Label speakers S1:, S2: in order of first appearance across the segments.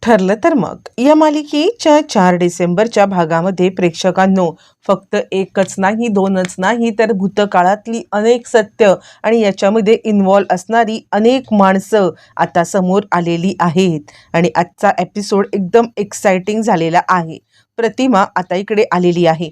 S1: ठरलं तर मग या मालिकेच्या 4 डिसेंबरच्या भागामध्ये प्रेक्षकांनो फक्त एकच नाही, दोनच नाही, तर भूतकाळातली अनेक सत्य आणि याच्यामध्ये इन्व्हॉल्व असणारी अनेक माणसं आता समोर आलेली आहेत. आणि आजचा एपिसोड एकदम एक्साइटिंग झालेला आहे. प्रतिमा आता इकडे आलेली आहे.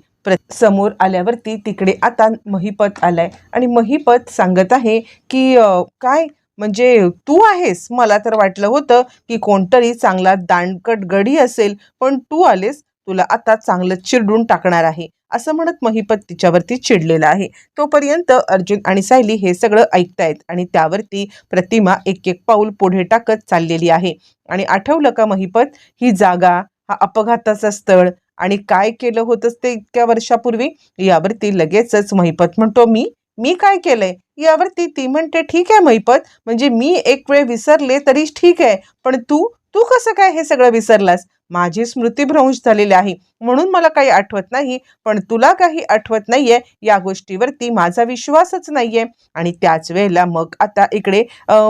S1: समोर आल्यावरती तिकडे आता महिपत आलाय आणि महिपत सांगत आहे की काय म्हणजे तू आहेस? मला तर वाटलं होतं की कोणतरी चांगला दांडकट गडी असेल, पण तू आलेस, तुला आता चांगलं चिरडून टाकणार आहे, असं म्हणत महिपत तिच्यावरती चिडलेला आहे. तोपर्यंत अर्जुन आणि सायली हे सगळं ऐकतायत आणि त्यावरती प्रतिमा एक एक पाऊल पुढे टाकत चाललेली आहे. आणि आठवलं का महिपत, ही जागा, हा अपघाताचं स्थळ आणि काय केलं होतंस ते इतक्या वर्षापूर्वी? यावरती लगेचच महिपत म्हणतो, मी मी काय केलंय? यावरती ती म्हणते, ठीक आहे महिपत, म्हणजे मी एक वेळ विसरले तरी ठीक आहे, पण तू तू कसं काय हे सगळं विसरलास? माझी स्मृतीभ्रंश झालेली आहे म्हणून मला काही आठवत नाही, पण तुला काही आठवत नाहीये या गोष्टीवरती माझा विश्वासच नाहीये. आणि त्याच वेळेला मग आता इकडे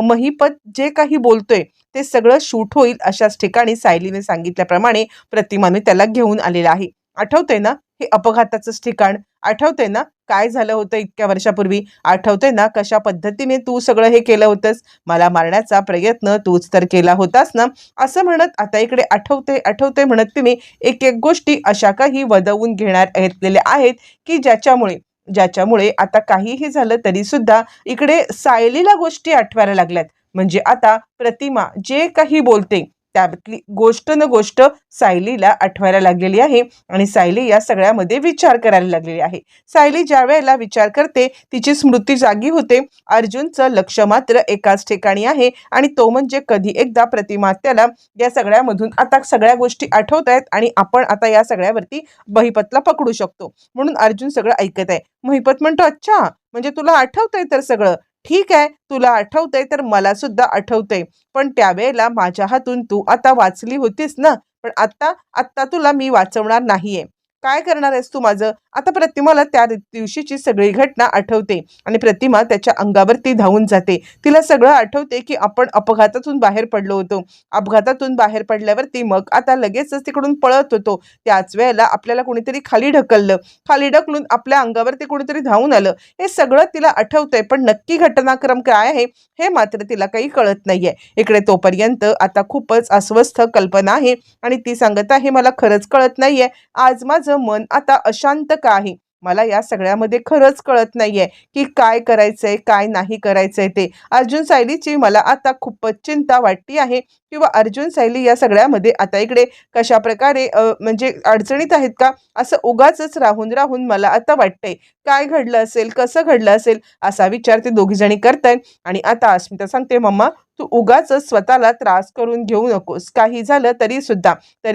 S1: महिपत जे काही बोलतोय ते सगळं शूट होईल अशाच ठिकाणी सायलीने सांगितल्याप्रमाणे प्रतिमाने त्याला घेऊन आलेला आहे. आठवतंय ना हे अपघाताचंच ठिकाण? आठवतंय ना काय झालं होतं इतक्या वर्षापूर्वी? आठवतंय ना कशा पद्धतीने तू सगळं हे केलं होतंस? मला मारण्याचा प्रयत्न तूच तर केला होतास ना? असं म्हणत आता इकडे आठवते आठवते म्हणत तिने एक एक गोष्टी अशा काही वदवून घेतलेल्या आहेत की ज्याच्यामुळे ज्याच्यामुळे आता काहीही झालं तरी सुद्धा इकडे सायलीला गोष्टी आठवायला लागल्यात. म्हणजे आता प्रतिमा जे काही बोलते त्यातली गोष्ट न गोष्ट सायलीला आठवायला लागलेली आहे आणि सायली या सगळ्यामध्ये विचार करायला लागलेली आहे. सायली ज्या वेळेला विचार करते तिची स्मृती जागी होते. अर्जुनचं लक्ष मात्र एकाच ठिकाणी आहे आणि तो म्हणजे कधी एकदा प्रतिमा त्याला या सगळ्यामधून आता सगळ्या गोष्टी आठवत आहेत आणि आपण आता या सगळ्यावरती महिपतला पकडू शकतो म्हणून अर्जुन सगळं ऐकत आहे. महिपत म्हणतो, अच्छा म्हणजे तुला आठवतंय तर सगळं? ठीक आहे, तुला आठवतंय तर मला सुद्धा आठवतंय, पण त्यावेळेला माझ्या हातून तू आता वाचली होतीस ना, पण आता आत्ता तुला मी वाचवणार नाहीये. काय करणार आहेस तू माझं? आता प्रतिमाला त्या दिवशीची सगळी घटना आठवते आणि प्रतिमा त्याच्या अंगावरती धावून जाते. तिला सगळं आठवते की आपण अपघातातून बाहेर पडलो होतो. अपघातातून बाहेर पडल्यावरती मग आता लगेचच तिकडून पळत होतो. त्याच वेळेला आपल्याला कोणीतरी खाली ढकललं. खाली ढकलून आपल्या अंगावरती कोणीतरी धावून आलं. हे सगळं तिला आठवतंय, पण नक्की घटनाक्रम काय आहे हे मात्र तिला काही कळत नाहीये. इकडे तोपर्यंत आता खूपच अस्वस्थ कल्पना आहे आणि ती सांगत आहे, मला खरंच कळत नाहीये आज माझं मन आता अशांत का आहे? मला या सगळ्यामध्ये खरंच कळत नाहीये की काय करायचंय काय नाही करायचंय ते. अर्जुन सायलीची मला आता खूपच चिंता वाटती आहे किंवा अर्जुन सायली या सगळ्यामध्ये आता इकडे कशा प्रकारे म्हणजे अडचणीत आहेत का, असं उगाचच राहून राहून मला आता वाटतंय. काय घडलं असेल, कसं घडलं असेल असा विचार ते दोघी जणी करतायत. आणि आता अस्मिता सांगते, मम्मा तू उगाचच स्वतःला त्रास करून घेऊ नकोस. काही झालं तरी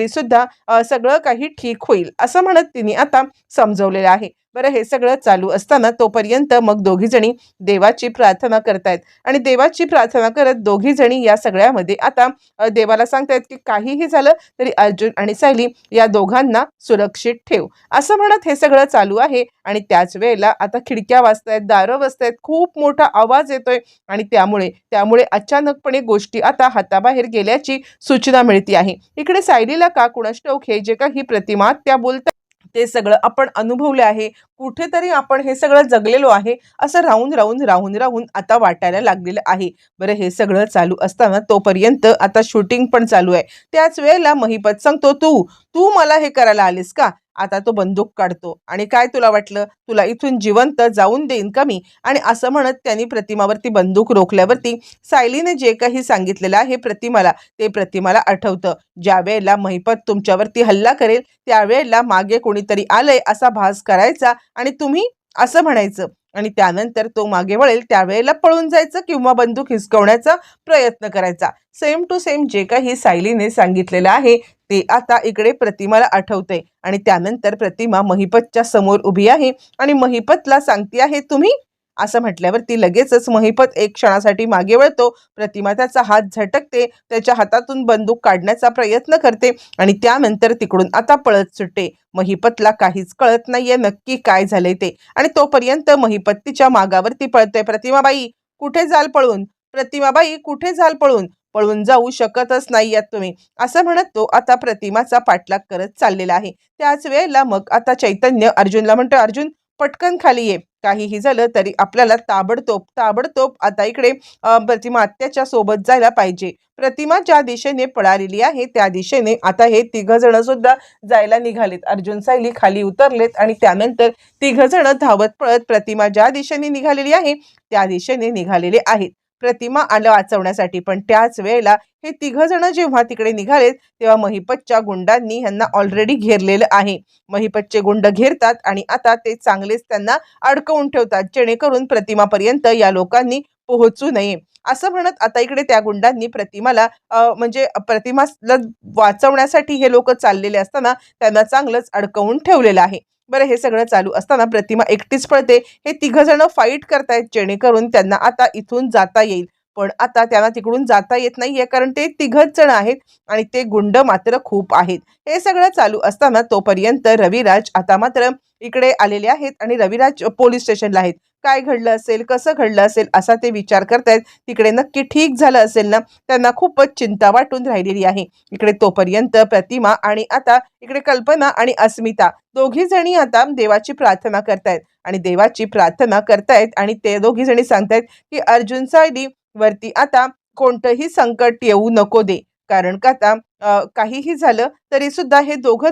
S1: सुद्धा सगळं काही ठीक होईल असं म्हणत तिने आता समजवलेलं आहे. बरं हे सगळं चालू असताना तोपर्यंत मग दोघी जणी देवाची प्रार्थना करतायत आणि देवाची प्रार्थना करत दोघी जणी या सगळ्यामध्ये आता देवाला सांगतायत की काहीही झालं तरी अर्जुन आणि सायली या दोघांना सुरक्षित ठेव, असं म्हणत हे सगळं चालू आहे. आणि त्याच वेळेला आता खिडक्या वाजतायत, दारं वाजतायत, खूप मोठा आवाज येतोय आणि त्यामुळे त्यामुळे अचानकपणे गोष्टी आता हाताबाहेर गेल्याची सूचना मिळते आहे. इकडे सायलीला का कुणास ठाऊक हे जे काही प्रतिमा त्या बोलतात ते सगळं आपण अनुभवले आहे, कुठेतरी आपण हे सगळं जगलेलो आहे असं राहून राहून राहून राहून आता वाटायला लागलेलं आहे. बरं हे सगळं चालू असताना तोपर्यंत आता शूटिंग पण चालू आहे. त्याच वेळेला महिपत सांगतो, तू तू मला हे करायला आलीस का? आता तो बंदूक काढतो आणि काय तुला वाटलं तुला इथून जिवंत जाऊन देईन का मी? आणि असं म्हणत त्यांनी प्रतिमावरती बंदूक रोखल्यावरती सायलीने जे काही सांगितलेलं आहे प्रतिमाला ते प्रतिमाला आठवतं. ज्या वेळेला महिपत तुमच्यावरती हल्ला करेल त्यावेळेला मागे कोणीतरी आलंय असा भास करायचा आणि तुम्ही असं म्हणायचं आणि त्यानंतर तो मागे वळेल त्यावेळेला पळून जायचं किंवा बंदूक हिसकवण्याचा प्रयत्न करायचा. सेम टू सेम जे काही सायलीने सांगितलेलं आहे ते आता इकडे प्रतिमाला आठवते आणि त्यानंतर प्रतिमा महिपतच्या समोर उभी आहे आणि महिपतला सांगते आहे, तुम्ही असं म्हटल्यावरती लगेचच महिपत एक क्षणासाठी मागे वळतो. प्रतिमा त्याचा हात झटकते, त्याच्या हातातून बंदूक काढण्याचा प्रयत्न करते आणि त्यानंतर तिकडून आता पळत सुटते. महिपतला काहीच कळत नाहीये नक्की काय झालंय ते आणि तोपर्यंत महिपत तिच्या मागावरती पळतोय. प्रतिमाबाई कुठे जाल पळून? प्रतिमाबाई कुठे जाल पळून? पळून जाऊ शकतच नाहीयेत तुम्ही, असं म्हणत तो आता प्रतिमाचा पाठलाग करत चाललेला आहे. त्याच वेळेला मग आता चैतन्य अर्जुनला म्हणतो, अर्जुन पटकन खाली ये. काहीही झालं तरी आपल्याला ताबडतोब ताबडतोब आता इकडे प्रतिमा आत्याच्या सोबत जायला पाहिजे. प्रतिमा ज्या दिशेने पळालेली आहे त्या दिशेने आता हे तिघजण सुद्धा जायला निघालेत. अर्जुन सायली खाली उतरलेत आणि त्यानंतर तिघजण धावत पळत प्रतिमा ज्या दिशेने निघालेली आहे त्या दिशेने निघालेले आहेत प्रतिमा आलं वाचवण्यासाठी. पण त्याच वेळेला हे तिघजण जेव्हा तिकडे निघालेत तेव्हा महिपतच्या गुंडांनी ह्यांना ऑलरेडी घेरलेलं आहे. महिपतचे गुंड घेरतात आणि आता ते चांगलेच त्यांना अडकवून ठेवतात, जेणेकरून प्रतिमापर्यंत या लोकांनी पोहोचू नये असं म्हणत आता इकडे त्या गुंडांनी प्रतिमाला म्हणजे प्रतिमाला वाचवण्यासाठी हे लोक चाललेले असताना त्यांना चांगलंच अडकवून ठेवलेलं आहे. बरं, हे सगळं चालू असताना प्रतिमा एकटीच पळते. हे तिघजण फाईट करतायत जेणेकरून त्यांना आता इथून जाता येईल. पण आता त्यांना तिकडून जाता येत नाहीये, कारण ते तिघच जण आहेत आणि ते गुंड मात्र खूप आहेत. हे सगळं चालू असताना तोपर्यंत रविराज आता मात्र इकडे आलेले आहेत आणि रविराज पोलीस स्टेशनला आहेत. काय घडलं असेल, कसं घडलं असेल असा ते विचार करतायत. तिकडे नक्की ठीक झालं असेल ना, त्यांना खूपच चिंता वाटून राहिलेली आहे. इकडे तोपर्यंत प्रतिमा आणि आता इकडे कल्पना आणि अस्मिता दोघी जणी आता देवाची प्रार्थना करतायत आणि देवाची प्रार्थना करतायत आणि ते दोघी जणी सांगतायत की अर्जुन सायली वरती आता कोणतंही संकट येऊ नको दे, कारण का आता काहीही झालं तरी सुद्धा हे दोघं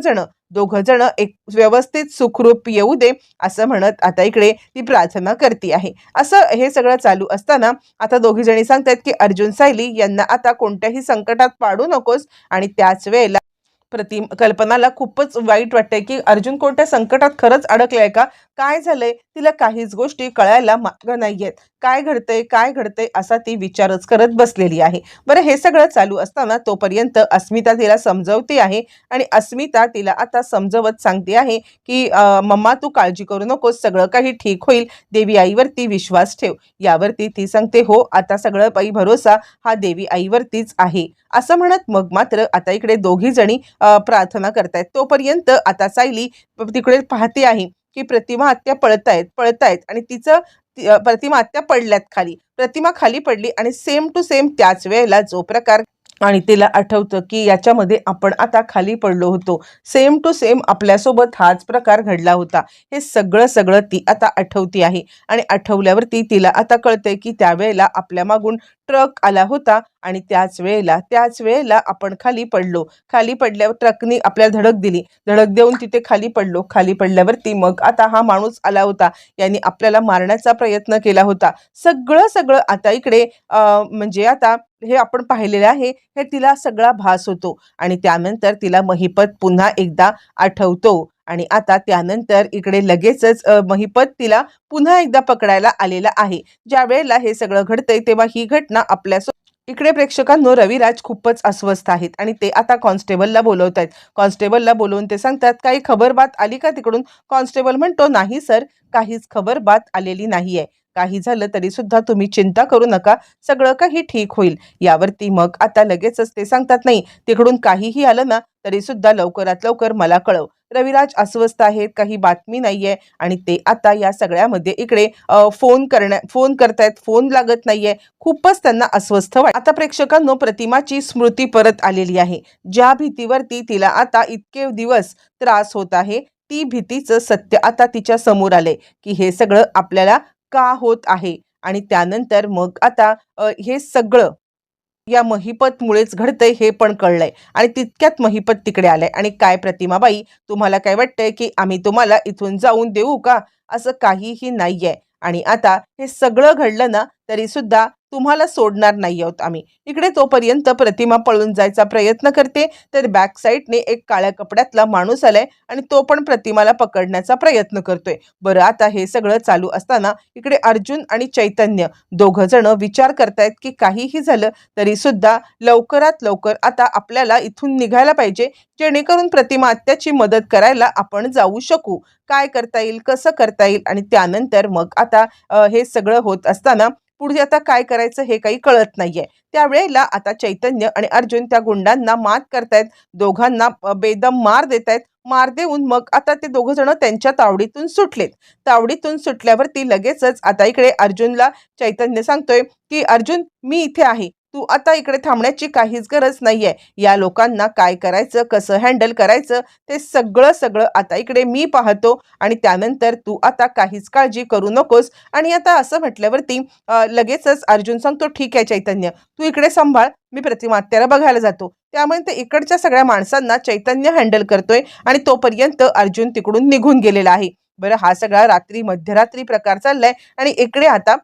S1: जण एक व्यवस्थित सुखरूप येऊ दे असं म्हणत आता इकडे ती प्रार्थना करते आहे. असं हे सगळं चालू असताना आता दोघी जणी सांगतात की अर्जुन सायली यांना आता कोणत्याही संकटात पाडू नकोस. आणि त्याच वेळेला कल्पनाला खूपच वाईट वाटतंय की अर्जुन कोणत्या संकटात खरंच अडकलाय का, काय झालंय, तिला काहीच गोष्टी कळायला मार्ग नाहीयेत. काय घडतंय असा ती विचारच करत बसलेली आहे. बरं, हे सगळं चालू असताना तोपर्यंत अस्मिता तिला समजवते आहे आणि अस्मिता तिला आता समजवत सांगते आहे की मम्मा तू काळजी करू नकोस, सगळं काही ठीक होईल, देवी आईवरती विश्वास ठेव. यावरती ती सांगते, हो आता सगळं बाई भरोसा हा देवी आईवरतीच आहे असं म्हणत मग मात्र आता इकडे दोघी जणी प्रार्थना करतायत. तोपर्यंत आता सायली तिकडे पाहते आहे की प्रतिमा आत्या पळतायत आणि तिचं प्रतिमा आत्या पडल्यात खाली. प्रतिमा खाली पडली आणि सेम टू सेम त्याच वेळेला जो प्रकार आणि तिला आठवतं की याच्यामध्ये आपण आता खाली पडलो होतो, सेम टू सेम आपल्यासोबत हाच प्रकार घडला होता. हे सगळं ती आता आठवती आहे आणि आठवल्यावरती तिला आता कळतंय की त्यावेळेला आपल्या मागून ट्रक आला होता आणि त्याच वेळेला आपण खाली पडल्यावर ट्रकनी आपल्याला धडक दिली, धडक देऊन तिथे खाली पडल्यावरती मग आता हा माणूस आला होता, यांनी आपल्याला मारण्याचा प्रयत्न केला होता. सगळं आता इकडे म्हणजे आता हे आपण पाहिलेलं आहे, हे तिला सगळा भास होतो आणि त्यानंतर तिला महिपत पुन्हा एकदा आठवतो आणि आता त्यानंतर इकडे लगेचच महिपत तिला पुन्हा एकदा पकडायला आलेला आहे. ज्या वेळेला हे सगळं घडतंय तेव्हा ही घटना इकडे प्रेक्षकांनो रविराज खूपच अस्वस्थ आहेत आणि ते आता कॉन्स्टेबलला बोलवत आहेत. कॉन्स्टेबलला बोलवून ते सांगतात, काही खबरबात आली का तिकडून? कॉन्स्टेबल म्हणतो, नाही सर, काहीच खबरबात आलेली नाहीये. काही झालं तरी सुद्धा तुम्ही चिंता करू नका, सगळं काही ठीक होईल. यावरती मग आता लगेचच ते सांगतात, नाही तिकडून काहीही आलं ना तरी सुद्धा लवकरात लवकर मला कळव. रविराज अस्वस्थ आहेत, काही बातमी नाहीये आणि ते आता या सगळ्यामध्ये इकडे फोन करतायत, फोन लागत नाहीये. खूपच त्यांना अस्वस्थ आता प्रेक्षकांनो प्रतिमाची स्मृती परत आलेली आहे. ज्या भीतीवरती तिला आता इतके दिवस त्रास होत आहे, ती भीतीचं सत्य आता तिच्या समोर आलंय की हे सगळं आपल्याला का होत आहे. आणि त्यानंतर मग आता हे सगळं या महिपतमुळेच घडतंय हे पण कळलंय आणि तितक्यात महिपत तिकडे आलाय. आणि काय प्रतिमाबाई, तुम्हाला काय वाटतंय की आम्ही तुम्हाला इथून जाऊन देऊ का? असं काहीही नाहीये आणि आता हे सगळं घडलं ना तरी सुद्धा तुम्हाला सोडणार नाही आहोत आम्ही. इकडे तोपर्यंत प्रतिमा पळून जायचा प्रयत्न करते तर बॅक साईडने एक काळ्या कपड्यातला माणूस आलाय आणि तो पण प्रतिमाला पकडण्याचा प्रयत्न करतोय. बरं, आता हे सगळं चालू असताना इकडे अर्जुन आणि चैतन्य दोघं जण विचार करतायत की काहीही झालं तरी सुद्धा लवकरात लवकर आता आपल्याला इथून निघायला पाहिजे, जेणेकरून प्रतिमा आत्याची मदत करायला आपण जाऊ शकू. काय करता येईल, कसं करता येईल. आणि त्यानंतर मग आता हे सगळं होत असताना पुढे आता काय करायचं हे काही कळत नाहीये. त्यावेळेला आता चैतन्य आणि अर्जुन त्या गुंडांना मात करतायत, दोघांना बेदम मार देतायत. मार देऊन मग आता ते दोघं जण त्यांच्या तावडीतून सुटलेत. तावडीतून सुटल्यावरती लगेचच आता इकडे अर्जुनला चैतन्य सांगतोय की अर्जुन, मी इथे आहे, तू आता इकडे थांबण्याची काहीच गरज नाहीये. या लोकांना काय करायचं, कसं हँडल करायचं ते सगळं सगळं आता इकडे मी पाहतो आणि त्यानंतर तू आता काहीच काळजी करू नकोस. आणि आता असं म्हटल्यावरती लगेचच अर्जुन सांगतो, ठीक आहे चैतन्य, तू इकडे सांभाळ, मी प्रतिमा आत्याला बघायला जातो. त्यामुळे ते इकडच्या सगळ्या माणसांना चैतन्य हँडल करतोय आणि तोपर्यंत अर्जुन तिकडून निघून गेलेला आहे. बरं, हा सगळा रात्री मध्यरात्री प्रकार चाललाय आणि इकडे आता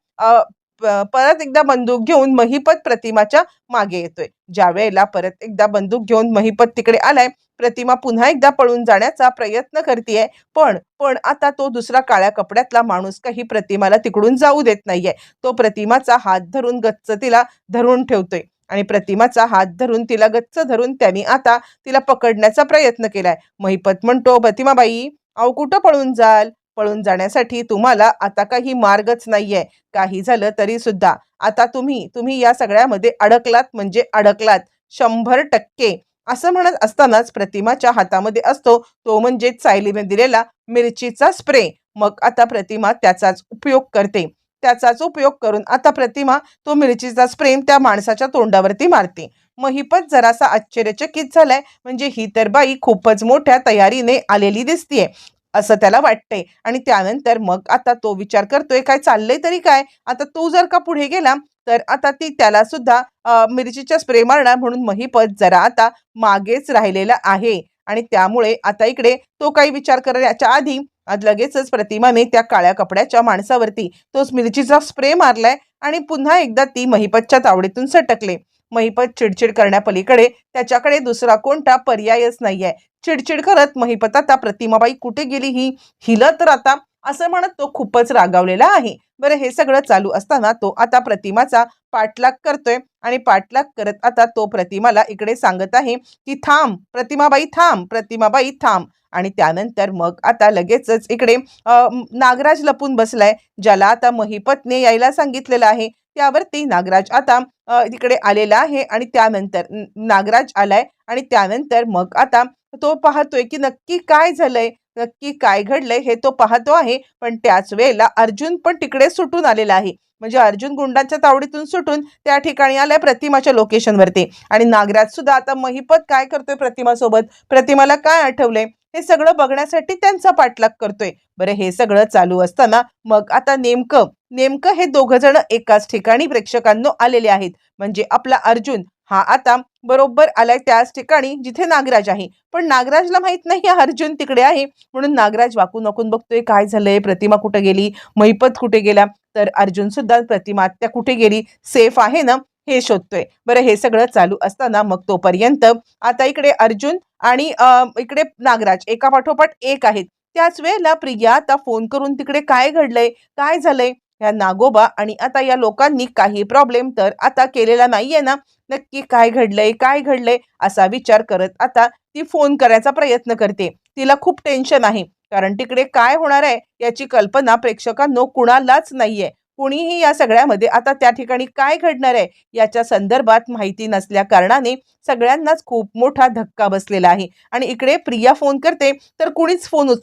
S1: परत एकदा बंदूक घेऊन महिपत प्रतिमाच्या मागे येतोय. ज्या वेळेला परत एकदा बंदूक घेऊन महिपत तिकडे आलाय, प्रतिमा पुन्हा एकदा पळून जाण्याचा प्रयत्न करतेय. पण पण आता तो दुसरा काळ्या कपड्यातला माणूस काही प्रतिमाला तिकडून जाऊ देत नाहीये. तो प्रतिमाचा हात धरून गच्च तिला धरून ठेवतोय आणि प्रतिमाचा हात धरून तिला गच्च धरून त्यांनी आता तिला पकडण्याचा प्रयत्न केलाय. महिपत म्हणतो, प्रतिमाबाई, अहो कुठं पळून जाल? पळून जाण्यासाठी तुम्हाला आता काही मार्गच नाहीये. काही झालं तरी सुद्धा आता तुम्ही या सगळ्यामध्ये अडकलात म्हणजे अडकलात 100%. असं म्हणत असतानाच प्रतिमाच्या हातामध्ये असतो तो म्हणजे सायलीने दिलेला मिरचीचा स्प्रे. मग आता प्रतिमा त्याचाच उपयोग करते. त्याचाच उपयोग करून आता प्रतिमा तो मिरचीचा स्प्रे त्या माणसाच्या तोंडावरती मारते. महिपत जरासा आश्चर्यचकित झालाय, म्हणजे ही तर बाई खूपच मोठ्या तयारीने आलेली दिसतीये असं त्याला वाटतंय. आणि त्यानंतर मग आता तो विचार करतोय, काय चाललंय तरी काय, आता तो जर का पुढे गेला तर आता ती त्याला सुद्धा मिरचीच्या स्प्रे मारणार. म्हणून महिपत जरा आता मागेच राहिलेला आहे आणि त्यामुळे आता इकडे तो काही विचार करण्याच्या आधी लगेचच प्रतिमाने त्या काळ्या कपड्याच्या माणसावरती तोच मिरचीचा स्प्रे मारलाय आणि पुन्हा एकदा ती महिपतच्या तावडीतून सटकले. महिपत चिडचिड करण्यापलीकडे त्याच्याकडे दुसरा कोणता पर्यायच नाहीये. चिडचिड करत महिपत आता प्रतिमाबाई कुठे गेली ही, हिला तर आता, असं म्हणत तो खूपच रागावलेला आहे. बरं, हे सगळं चालू असताना तो आता प्रतिमाचा पाठलाग करतोय आणि पाठलाग करत आता तो प्रतिमाला इकडे सांगत आहे की थांब प्रतिमाबाई, थांब प्रतिमाबाई, थांब. आणि त्यानंतर मग आता लगेचच इकडे नागराज लपून बसलाय, ज्याला आता महिपतने यायला सांगितलेलं आहे. त्यावरती नागराज आता तिकडे आलेला आहे आणि त्यानंतर नागराज आलाय आणि त्यानंतर मग आता तो पाहतोय की नक्की काय झालंय, नक्की काय घडलंय हे तो पाहतो आहे. पण त्याच वेळेला अर्जुन पण तिकडे सुटून आलेला आहे. म्हणजे अर्जुन गुंडांच्या तावडीतून सुटून त्या ठिकाणी आलाय प्रतिमाच्या लोकेशनवरती. आणि नागराज सुद्धा आता महिपत काय करतोय प्रतिमासोबत, प्रतिमाला काय आठवलंय हे सगळं बघण्यासाठी त्यांचा पाठलाग करतोय. बरं, हे सगळं चालू असताना मग आता नेमकं नेमकं हे दोघ जण एकाच ठिकाणी प्रेक्षकांनो आलेले आहेत. म्हणजे आपला अर्जुन हा आता बरोबर आलाय त्याच ठिकाणी जिथे नागराज आहे. पण नागराजला माहित नाही हा अर्जुन तिकडे आहे. म्हणून नागराज वाकून वाकून बघतोय, काय झालंय, प्रतिमा कुठे गेली, महिपत कुठे गेला. तर अर्जुन सुद्धा प्रतिमा त्या कुठे गेली, सेफ आहे ना, हे शोधतोय. बरं, हे सगळं चालू असताना मग तोपर्यंत आता इकडे अर्जुन आणि इकडे नागराज एका पाठोपाठ एक आहेत. त्याच वेळेला प्रिया आता फोन करून तिकडे काय घडलंय, काय झालंय, या नागोबा आणि आता या लोकांनी काही प्रॉब्लेम तर आता केलेला नाहीये ना, नक्की काय घडलंय, काय घडलंय असा विचार करत आता ती फोन करायचा प्रयत्न करते. तिला खूप टेन्शन आहे, कारण तिकडे काय होणार आहे याची कल्पना प्रेक्षकांनो कुणालाच नाहीये. कुणीही या सगळ्यामध्ये आता त्या ठिकाणी काय घडणार आहे याच्या संदर्भात माहिती नसल्या कारणाने सगळ्यांनाच खूप मोठा धक्का बसलेला आहे. आणि इकडे प्रिया फोन करते तर कुणीच फोन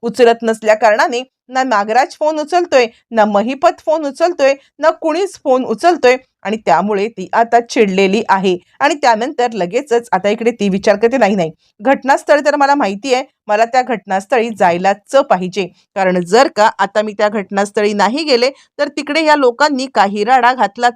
S1: उचलत नसल्या कारणाने ना नागराज फोन उचलतोय, ना महिपत फोन उचलतोय, ना कुणीच फोन उचलतोय. आणि त्यामुळे ती आता चिडलेली आहे. आणि त्यानंतर लगेचच आता इकडे ती विचार करते, नाही नाही, घटनास्थळ तर मला माहिती आहे, मला त्या घटनास्थळी जायलाच पाहिजे. कारण जर का आता मी त्या घटनास्थळी नाही गेले तर तिकडे या लोकांनी काही राडा घातला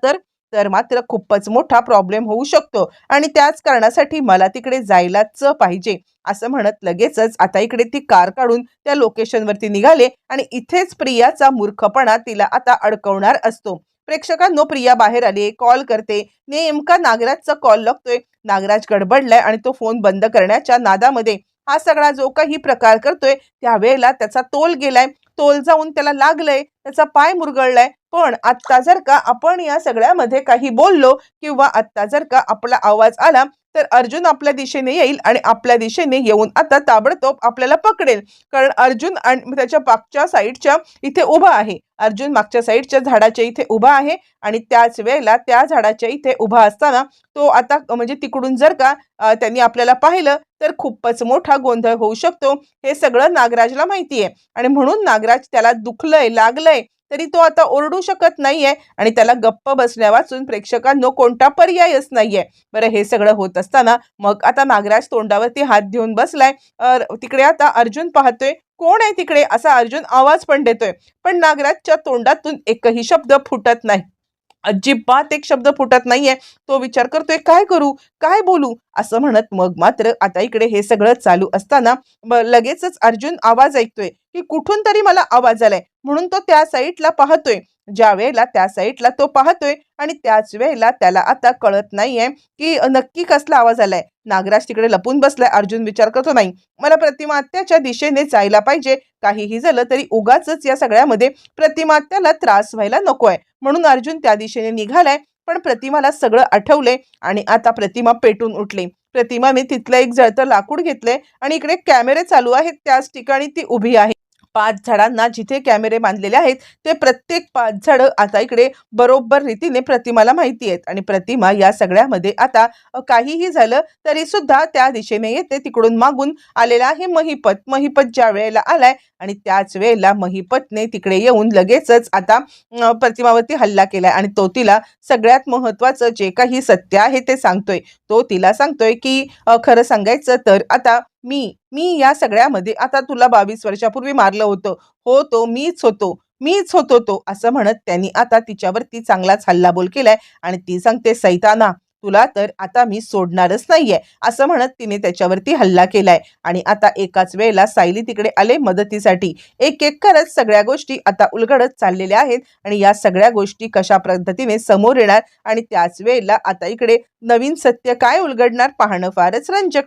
S1: तर मात्र खूपच मोठा प्रॉब्लेम होऊ शकतो आणि त्याच कारणासाठी मला तिकडे जायलाच पाहिजे. असं म्हणत लगेचच आता इकडे ती कार काढून त्या लोकेशनवरती निघाले आणि इथेच प्रियाचा मूर्खपणा तिला आता अडकवणार असतो. प्रेक्षकांनो, प्रिया बाहेर आली, कॉल करते, नेमका नागराजचा कॉल लागतोय. नागराज गडबडलाय आणि तो फोन बंद करण्याच्या नादामध्ये हा सगळा जो काही प्रकार करतोय त्यावेळेला त्याचा तोल गेलाय, तोल जाऊन त्याला लागलंय, त्याचा पाय मुरगळलाय. पण आत्ता जर का आपण या सगळ्यामध्ये काही बोललो किंवा आत्ता जर का आपला आवाज आला तर अर्जुन आपल्या दिशेने येईल आणि आपल्या दिशेने येऊन आता ताबडतोब आपल्याला पकडेल. कारण अर्जुन आणि त्याच्या मागच्या साईडच्या इथे उभा आहे. अर्जुन मागच्या साईडच्या झाडाच्या इथे उभा आहे आणि त्याच वेळेला त्या झाडाच्या इथे उभा असताना तो आता म्हणजे तिकडून जर का त्यांनी आपल्याला पाहिलं तर खूपच मोठा गोंधळ होऊ शकतो. हे सगळं नागराजला माहिती आहे आणि म्हणून नागराज त्याला दुखलंय, लागलंय तरी तो आता ओरडू शकत नाहीये आणि त्याला गप्प बसण्या वाचून प्रेक्षकांनो कोणता पर्यायच नाहीये. बरं, हे सगळं होत असताना मग आता नागराज तोंडावरती हात घेऊन बसलाय. तिकडे आता अर्जुन पाहतोय, कोण आहे तिकडे असा अर्जुन आवाज पण देतोय, पण नागराजच्या तोंडातून एकही शब्द फुटत नाही. अजिबात एक शब्द फुटत नाहीये. तो विचार करतोय, काय करू, काय बोलू असं म्हणत. मग मात्र आता इकडे हे सगळं चालू असताना लगेचच अर्जुन आवाज ऐकतोय की कुठून तरी मला आवाज आलाय, म्हणून तो त्या साईडला पाहतोय. ज्या वेळेला त्या साईडला तो पाहतोय आणि त्याच वेळेला त्याला आता कळत नाहीये की नक्की कसला आवाज आलाय. नागराज तिकडे लपून बसलाय. अर्जुन विचार करतो, नाही, मला प्रतिमा आत्याच्या दिशेने जायला पाहिजे. काहीही झालं तरी उगाचच या सगळ्यामध्ये प्रतिमा आत्याला त्रास व्हायला नकोय, म्हणून अर्जुन त्या दिशेने निघालाय. पण प्रतिमाला सगळं आठवलंय आणि आता प्रतिमा पेटून उठली. प्रतिमाने तिथलं एक जळतं लाकूड घेतलंय आणि इकडे कॅमेरे चालू आहेत, त्याच ठिकाणी ती उभी आहे. 5 झाडांना जिथे कॅमेरे बांधलेले आहेत ते प्रत्येक 5 झाडं आता इकडे बरोबर रीतीने प्रतिमाला माहिती आहेत आणि प्रतिमा या सगळ्यामध्ये आता काहीही झालं तरी सुद्धा त्या दिशेने येते. तिकडून मागून आलेला आहे महिपत. महिपत ज्या वेळेला आलाय आणि त्याच वेळेला महिपतने तिकडे येऊन लगेचच आता प्रतिमावरती हल्ला केलाय आणि तो तिला सगळ्यात महत्वाचं जे काही सत्य आहे ते सांगतोय. तो तिला सांगतोय की खरं सांगायचं तर आता मी मी या सगळ्यामध्ये आता तुला 22 वर्षापूर्वी मारलं होतं. हो, तो मीच होतो तो असं म्हणत त्यांनी आता तिच्यावरती चांगलाच हल्लाबोल केलाय आणि ती सांगते, सैताना, तुला तर आता मी सोडणारच नाहीये असं म्हणत तिने त्याच्यावरती हल्ला केलाय. आणि आता एकाच वेळेला सायली तिकडे आले मदतीसाठी. एक एक करत सगळ्या गोष्टी आता उलगडत चाललेल्या आहेत आणि या सगळ्या गोष्टी कशा पद्धतीने समोर येणार आणि त्याच वेळेला आता इकडे नवीन सत्य काय उलगडणार पाहणं फारच रंजक.